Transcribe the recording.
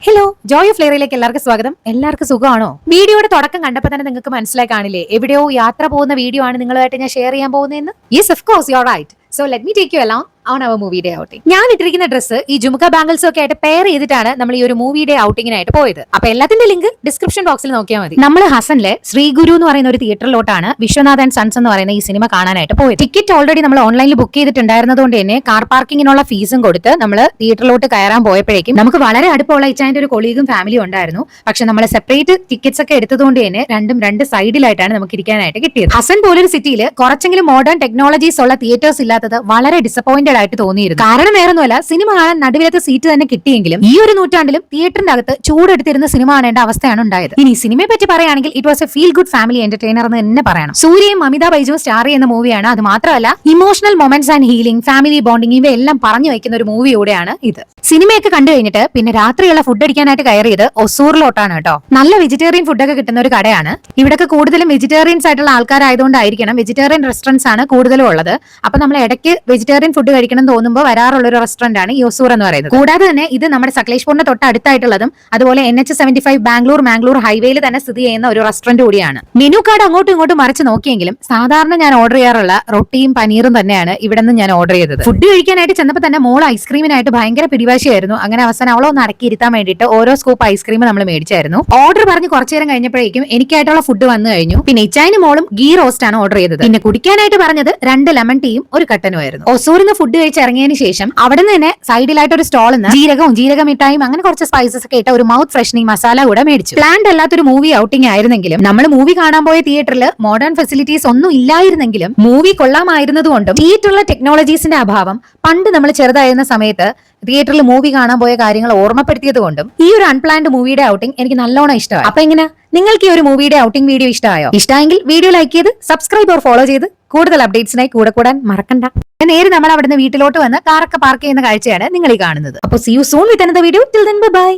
Hello joy of ഫ്ലെയറിലേക്ക് എല്ലാവർക്കും സ്വാഗതം. എല്ലാവർക്കും സുഖമാണോ? വീഡിയോയുടെ തുടക്കം കണ്ടപ്പോൾ തന്നെ നിങ്ങൾക്ക് മനസ്സിലായി കാണില്ലേ, എവിടെയോ യാത്ര പോകുന്ന വീഡിയോ ആണ് നിങ്ങളുമായിട്ട് ഞാൻ ഷെയർ ചെയ്യാൻ പോകുന്നതെന്ന്. Yes, of course you are right. So let me take you along on our movie day outing. ഞാൻ ഇട്ടിരിക്കുന്ന ഡ്രസ്സ് ഈ ജുമുക്ക ബാംഗിൾസും ഒക്കെ ആയിട്ട് പെയർ ചെയ്തിട്ടാണ് നമ്മൾ ഈ ഒരു മൂവി ഡേ ഔട്ടിങ്ങിനായിട്ട് പോയത്. അപ്പൊ എല്ലാത്തിന്റെ ലിങ്ക് ഡിസ്ക്രിപ്ഷൻ ബോക്സിൽ നോക്കിയാൽ മതി. നമ്മൾ ഹസനിലെ ശ്രീഗുരു എന്ന് പറയുന്ന ഒരു തിയേറ്ററിലോട്ടാണ് വിശ്വനാഥ് ആൻഡ് സൺസ് എന്ന് പറയുന്ന ഈ സിനിമ കാണാനായിട്ട് പോയത്. ടിക്കറ്റ് ഓൾറെഡി നമ്മൾ ഓൺലൈനിൽ ബുക്ക് ചെയ്തിട്ടുണ്ടായിരുന്നതുകൊണ്ട് തന്നെ കാർ പാർക്കിങ്ങിനുള്ള ഫീസും കൊടുത്ത് നമ്മൾ തിയേറ്ററിലോട്ട് കയറാൻ പോയപ്പോഴേക്കും നമുക്ക് വളരെ അടുപ്പമുള്ള ഇച്ചാന്റെ ഒരു കൊളീഗും ഫാമിലിയും ഉണ്ടായിരുന്നു. പക്ഷെ നമ്മൾ സെപ്പറേറ്റ് ടിക്കറ്റ്സ് ഒക്കെ എടുത്തതുകൊണ്ട് തന്നെ രണ്ട് സൈഡിലായിട്ടാണ് നമുക്ക് ഇരിക്കാനായിട്ട് കിട്ടിയത്. ഹസൻ പോലൊരു സിറ്റിയിൽ കുറച്ചെങ്കിലും മോഡേൺ ടെക്നോളജീസ് ഉള്ള തിയേറ്റേഴ്സ് ഇല്ലാത്തത് വളരെ ഡിസപ്പോയിന്റഡ് ആയിട്ട് തോന്നിയിരുന്നു. കാരണം വേറൊന്നുമല്ല, സിനിമ കാണാൻ നടുവിലത്തെ സീറ്റ് തന്നെ കിട്ടിയെങ്കിലും ഈ ഒരു നൂറ്റാണ്ടിലും തിയേറ്ററിന്റെ അകത്ത് ചൂടെടുത്തിരുന്ന സിനിമ കാണേണ്ട അവസ്ഥയാണ് ഉണ്ടായത്. ഇനി സിനിമയെ പറ്റി പറയുകയാണെങ്കിൽ it was A feel good family entertainer എന്ന് തന്നെ പറയണം. സൂര്യയും അമിതാഭ് ബൈജുവും സ്റ്റാർ ചെയ്യുന്ന മൂവിയാണ്. അത് മാത്രമല്ല emotional moments and healing, family bonding ഇവയെല്ലാം പറഞ്ഞു വയ്ക്കുന്ന ഒരു മൂവി കൂടെയാണ് ഇത്. സിനിമയൊക്കെ കണ്ടു കഴിഞ്ഞിട്ട് പിന്നെ രാത്രിയുള്ള ഫുഡ് അടിക്കാനായിട്ട് കയറിയത് ഒസൂറിലോട്ടാണ് കേട്ടോ. നല്ല വെജിറ്റേറിയൻ ഫുഡൊക്കെ കിട്ടുന്ന ഒരു കടയാണ്. ഇവിടൊക്കെ കൂടുതലും വെജിറ്റേറിയൻസ് ആയിട്ടുള്ള ആൾക്കാരായതുകൊണ്ടായിരിക്കണം വെജിറ്റേറിയൻ റെസ്റ്റോറൻറ്റ്സ് ആണ് കൂടുതലും ഉള്ളത്. അപ്പൊ നമ്മൾ ഇടയ്ക്ക് വെജിറ്റേറിയൻ ഫുഡ് കഴിക്കണം തോന്നുമ്പോൾ വരാറുള്ള ഒരു റെസ്റ്റോറന്റ് ആണ് യൊസൂർ എന്ന് പറയുന്നത്. കൂടാതെ തന്നെ ഇത് നമ്മുടെ സക്ലേഷ്പൂരിന്റെ തൊട്ടടുത്തായിട്ടുള്ളതും അതുപോലെ NH75 മാംഗ്ലൂർ ഹൈവേയിൽ തന്നെ സ്ഥിതി ചെയ്യുന്ന ഒരു റെസ്റ്റോറന്റ് കൂടിയാണ്. മെനു കാർഡ് അങ്ങോട്ടും ഇങ്ങോട്ടും മറിച്ച് നോക്കിയെങ്കിലും സാധാരണ ഞാൻ ഓർഡർ ചെയ്യാറുള്ള റൊട്ടിയും പനീറും തന്നെയാണ് ഇവിടെ നിന്ന് ഞാൻ ഓർഡർ ചെയ്തത്. ഫുഡ് കഴിക്കാനായിട്ട് ചെന്നപ്പോൾ തന്നെ മോൾ ഐസ്ക്രീമിനായിട്ട് ഭയങ്കര പിടിവാശിയായിരുന്നു. അങ്ങനെ അവസാനം അവളെ ഒന്ന് അടക്കിയിരുത്താൻ വേണ്ടിയിട്ട് ഓരോ സ്കൂപ്പ് ഐസ്ക്രീം നമ്മൾ മേടിച്ചായിരുന്നു. ഓർഡർ പറഞ്ഞ് കുറച്ചു നേരം കഴിഞ്ഞപ്പോഴേക്കും എനിക്കായിട്ടുള്ള ഫുഡ് വന്നു കഴിഞ്ഞു. പിന്നെ ഇച്ചാനും മോളും ഗീ റോസ്റ്റ് ആണ് ഓർഡർ ചെയ്തത്. പിന്നെ കുടിക്കാനായിട്ട് പറഞ്ഞത് 2 ലെമൺ ടീയും ഒരു കട്ടനുമായിരുന്നു. ഒസൂരിന്ന് ഫുഡ് കഴിച്ച് ഇറങ്ങിയതിന് ശേഷം അവിടെ നിന്ന് തന്നെ സൈഡിലായിട്ട് ഒരു സ്റ്റോളിൽ നിന്ന് ജീരക മിഠായും അങ്ങനെ കുറച്ച് സ്പൈസസ് ഒക്കെ ഇട്ട ഒരു മൗത്ത് ഫ്രഷനിങ് മസാല കൂടെ മേടിച്ചു. പ്ലാൻഡ് അല്ലാത്തൊരു മൂവി ഔട്ടിംഗ് ആയിരുന്നെങ്കിലും നമ്മൾ മൂവി കാണാൻ പോയ തിയേറ്ററിൽ മോഡേൺ ഫെസിലിറ്റീസ് ഒന്നും ഇല്ലായിരുന്നെങ്കിലും മൂവി കൊള്ളാമായിരുന്നതുകൊണ്ടും തിയേറ്ററിലെ ടെക്നോളജീസിന്റെ അഭാവം പണ്ട് നമ്മൾ ചെറുതായിരുന്ന സമയത്ത് തിയേറ്ററിൽ മൂവി കാണാൻ പോയ കാര്യങ്ങൾ ഓർമ്മപ്പെടുത്തിയത് കൊണ്ടും ഈ ഒരു അൺപ്ലാൻഡ് മൂവിയുടെ ഔട്ടിംഗ് എനിക്ക് നല്ലോണം ഇഷ്ടമായി. അപ്പൊ എങ്ങനെ നിങ്ങൾക്ക് ഈ ഒരു മൂവിയുടെ ഔട്ടിംഗ് വീഡിയോ ഇഷ്ടമായോ? ഇഷ്ടമെങ്കിൽ വീഡിയോ ലൈക്ക് ചെയ്ത് സബ്സ്ക്രൈബ് ഓർ ഫോളോ ചെയ്ത് കൂടുതൽ അപ്ഡേറ്റ്സിനായി കൂടാൻ മറക്കണ്ട. നേരെ നമ്മൾ അവിടുന്ന് വീട്ടിലോട്ട് വന്ന് കാറൊക്കെ പാർക്ക് ചെയ്യുന്ന കാഴ്ചയാണ് നിങ്ങൾ ഈ കാണുന്നത്. അപ്പോൾ see you soon with another video. Till then by.